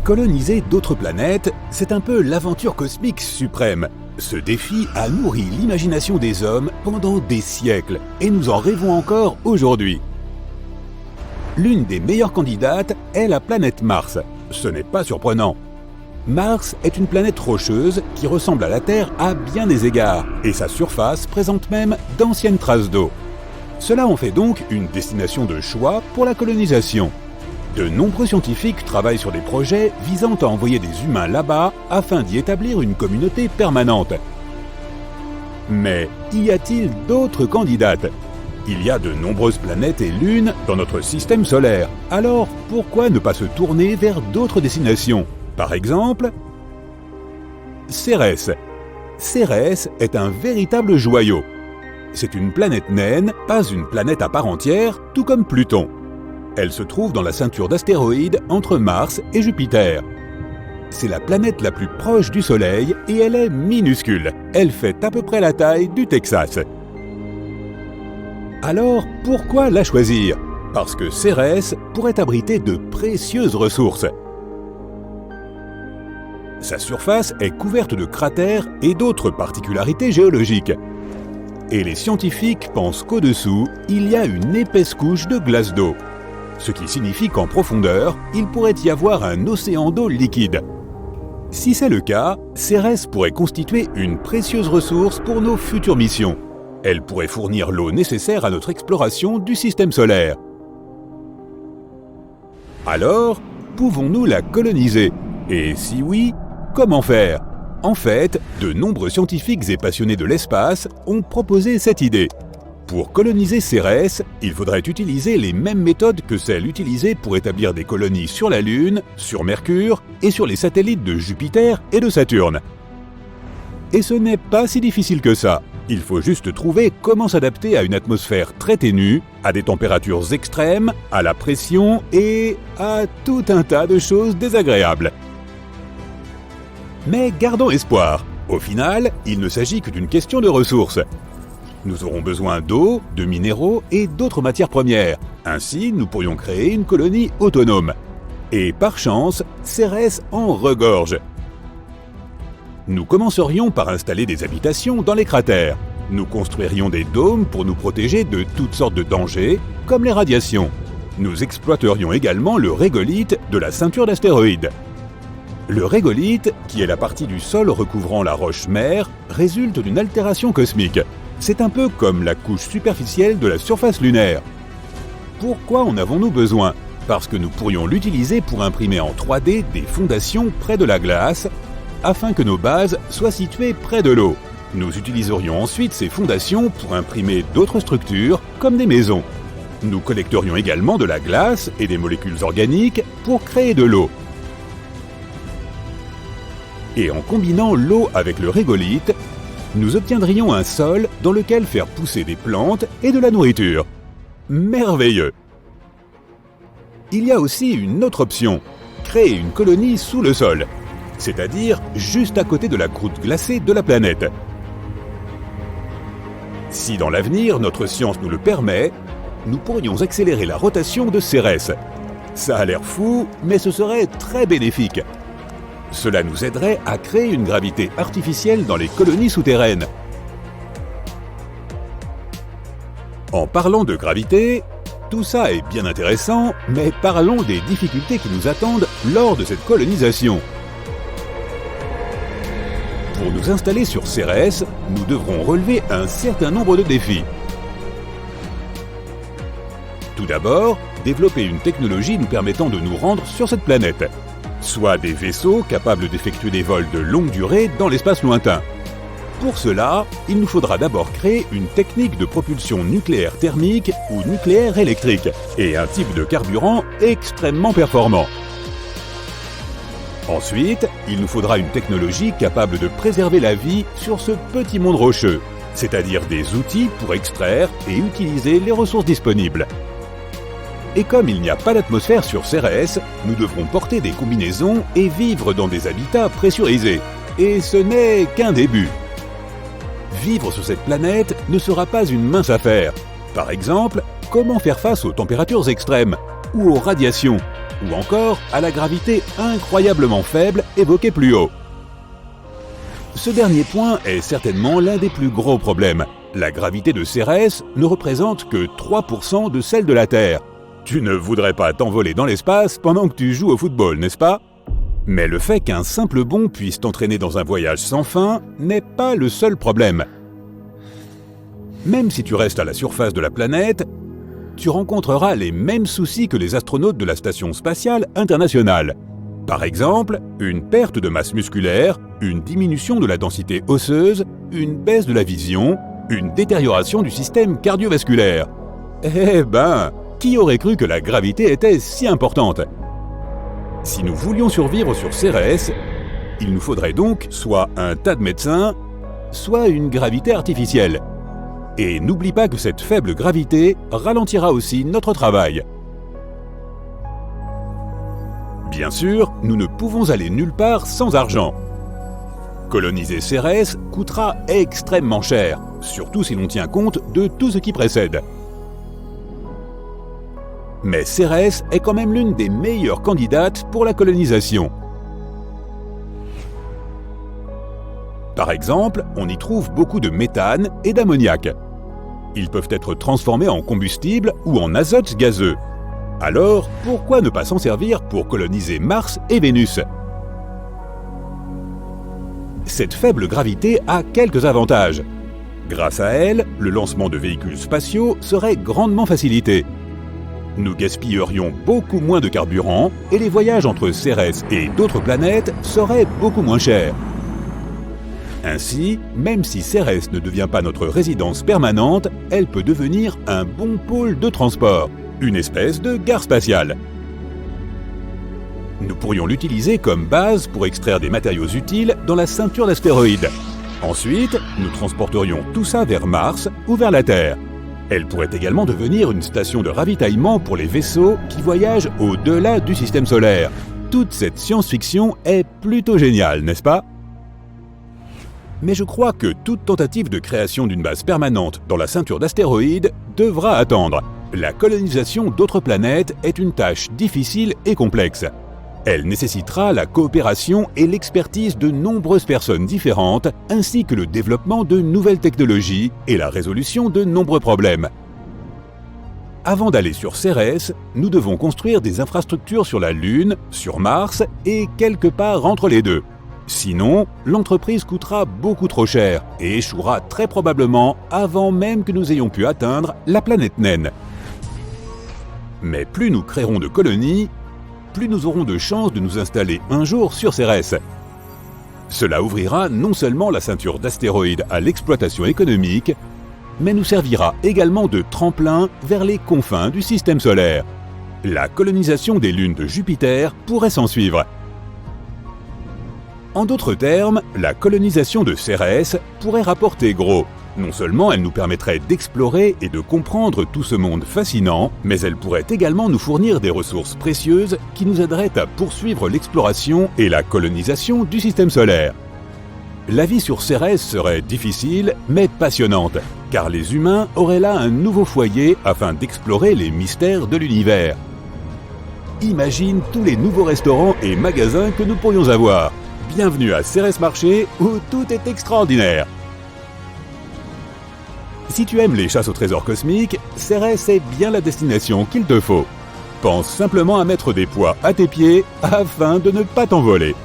Coloniser d'autres planètes, c'est un peu l'aventure cosmique suprême. Ce défi a nourri l'imagination des hommes pendant des siècles et nous en rêvons encore aujourd'hui. L'une des meilleures candidates est la planète Mars. Ce n'est pas surprenant. Mars est une planète rocheuse qui ressemble à la Terre à bien des égards et sa surface présente même d'anciennes traces d'eau. Cela en fait donc une destination de choix pour la colonisation. De nombreux scientifiques travaillent sur des projets visant à envoyer des humains là-bas afin d'y établir une communauté permanente. Mais y a-t-il d'autres candidates ? Il y a de nombreuses planètes et lunes dans notre système solaire. Alors pourquoi ne pas se tourner vers d'autres destinations ? Par exemple, Cérès. Cérès est un véritable joyau. C'est une planète naine, pas une planète à part entière, tout comme Pluton. Elle se trouve dans la ceinture d'astéroïdes entre Mars et Jupiter. C'est la planète la plus proche du Soleil et elle est minuscule. Elle fait à peu près la taille du Texas. Alors, pourquoi la choisir ? Parce que Cérès pourrait abriter de précieuses ressources. Sa surface est couverte de cratères et d'autres particularités géologiques. Et les scientifiques pensent qu'au-dessous, il y a une épaisse couche de glace d'eau. Ce qui signifie qu'en profondeur, il pourrait y avoir un océan d'eau liquide. Si c'est le cas, Cérès pourrait constituer une précieuse ressource pour nos futures missions. Elle pourrait fournir l'eau nécessaire à notre exploration du système solaire. Alors, pouvons-nous la coloniser ? Et si oui, comment faire ? En fait, de nombreux scientifiques et passionnés de l'espace ont proposé cette idée. Pour coloniser Cérès, il faudrait utiliser les mêmes méthodes que celles utilisées pour établir des colonies sur la Lune, sur Mercure et sur les satellites de Jupiter et de Saturne. Et ce n'est pas si difficile que ça. Il faut juste trouver comment s'adapter à une atmosphère très ténue, à des températures extrêmes, à la pression et à tout un tas de choses désagréables. Mais gardons espoir. Au final, il ne s'agit que d'une question de ressources. Nous aurons besoin d'eau, de minéraux et d'autres matières premières. Ainsi, nous pourrions créer une colonie autonome. Et par chance, Cérès en regorge. Nous commencerions par installer des habitations dans les cratères. Nous construirions des dômes pour nous protéger de toutes sortes de dangers, comme les radiations. Nous exploiterions également le régolithe de la ceinture d'astéroïdes. Le régolithe, qui est la partie du sol recouvrant la roche-mère, résulte d'une altération cosmique. C'est un peu comme la couche superficielle de la surface lunaire. Pourquoi en avons-nous besoin ? Parce que nous pourrions l'utiliser pour imprimer en 3D des fondations près de la glace, afin que nos bases soient situées près de l'eau. Nous utiliserions ensuite ces fondations pour imprimer d'autres structures, comme des maisons. Nous collecterions également de la glace et des molécules organiques pour créer de l'eau. Et en combinant l'eau avec le régolithe, nous obtiendrions un sol dans lequel faire pousser des plantes et de la nourriture. Merveilleux! Il y a aussi une autre option, créer une colonie sous le sol, c'est-à-dire juste à côté de la croûte glacée de la planète. Si dans l'avenir notre science nous le permet, nous pourrions accélérer la rotation de Cérès. Ça a l'air fou, mais ce serait très bénéfique. Cela nous aiderait à créer une gravité artificielle dans les colonies souterraines. En parlant de gravité, tout ça est bien intéressant, mais parlons des difficultés qui nous attendent lors de cette colonisation. Pour nous installer sur Cérès, nous devrons relever un certain nombre de défis. Tout d'abord, développer une technologie nous permettant de nous rendre sur cette planète. Soit des vaisseaux capables d'effectuer des vols de longue durée dans l'espace lointain. Pour cela, il nous faudra d'abord créer une technique de propulsion nucléaire thermique ou nucléaire électrique et un type de carburant extrêmement performant. Ensuite, il nous faudra une technologie capable de préserver la vie sur ce petit monde rocheux, c'est-à-dire des outils pour extraire et utiliser les ressources disponibles. Et comme il n'y a pas d'atmosphère sur Cérès, nous devrons porter des combinaisons et vivre dans des habitats pressurisés. Et ce n'est qu'un début. Vivre sur cette planète ne sera pas une mince affaire. Par exemple, comment faire face aux températures extrêmes ou aux radiations, ou encore à la gravité incroyablement faible évoquée plus haut. Ce dernier point est certainement l'un des plus gros problèmes. La gravité de Cérès ne représente que 3% de celle de la Terre. Tu ne voudrais pas t'envoler dans l'espace pendant que tu joues au football, n'est-ce pas? Mais le fait qu'un simple bond puisse t'entraîner dans un voyage sans fin n'est pas le seul problème. Même si tu restes à la surface de la planète, tu rencontreras les mêmes soucis que les astronautes de la Station spatiale internationale. Par exemple, une perte de masse musculaire, une diminution de la densité osseuse, une baisse de la vision, une détérioration du système cardiovasculaire. Eh ben, qui aurait cru que la gravité était si importante? Si nous voulions survivre sur Cérès, il nous faudrait donc soit un tas de médecins, soit une gravité artificielle. Et n'oublie pas que cette faible gravité ralentira aussi notre travail. Bien sûr, nous ne pouvons aller nulle part sans argent. Coloniser Cérès coûtera extrêmement cher, surtout si l'on tient compte de tout ce qui précède. Mais Cérès est quand même l'une des meilleures candidates pour la colonisation. Par exemple, on y trouve beaucoup de méthane et d'ammoniac. Ils peuvent être transformés en combustible ou en azote gazeux. Alors, pourquoi ne pas s'en servir pour coloniser Mars et Vénus? Cette faible gravité a quelques avantages. Grâce à elle, le lancement de véhicules spatiaux serait grandement facilité. Nous gaspillerions beaucoup moins de carburant et les voyages entre Cérès et d'autres planètes seraient beaucoup moins chers. Ainsi, même si Cérès ne devient pas notre résidence permanente, elle peut devenir un bon pôle de transport, une espèce de gare spatiale. Nous pourrions l'utiliser comme base pour extraire des matériaux utiles dans la ceinture d'astéroïdes. Ensuite, nous transporterions tout ça vers Mars ou vers la Terre. Elle pourrait également devenir une station de ravitaillement pour les vaisseaux qui voyagent au-delà du système solaire. Toute cette science-fiction est plutôt géniale, n'est-ce pas? Mais je crois que toute tentative de création d'une base permanente dans la ceinture d'astéroïdes devra attendre. La colonisation d'autres planètes est une tâche difficile et complexe. Elle nécessitera la coopération et l'expertise de nombreuses personnes différentes, ainsi que le développement de nouvelles technologies et la résolution de nombreux problèmes. Avant d'aller sur Cérès, nous devons construire des infrastructures sur la Lune, sur Mars et quelque part entre les deux. Sinon, l'entreprise coûtera beaucoup trop cher et échouera très probablement avant même que nous ayons pu atteindre la planète naine. Mais plus nous créerons de colonies, plus nous aurons de chances de nous installer un jour sur Cérès. Cela ouvrira non seulement la ceinture d'astéroïdes à l'exploitation économique, mais nous servira également de tremplin vers les confins du système solaire. La colonisation des lunes de Jupiter pourrait s'en suivre. En d'autres termes, la colonisation de Cérès pourrait rapporter gros. Non seulement elle nous permettrait d'explorer et de comprendre tout ce monde fascinant, mais elle pourrait également nous fournir des ressources précieuses qui nous aideraient à poursuivre l'exploration et la colonisation du système solaire. La vie sur Cérès serait difficile, mais passionnante, car les humains auraient là un nouveau foyer afin d'explorer les mystères de l'univers. Imagine tous les nouveaux restaurants et magasins que nous pourrions avoir. Bienvenue à Cérès Marché, où tout est extraordinaire. Si tu aimes les chasses au trésor cosmique, Cérès est bien la destination qu'il te faut. Pense simplement à mettre des poids à tes pieds afin de ne pas t'envoler.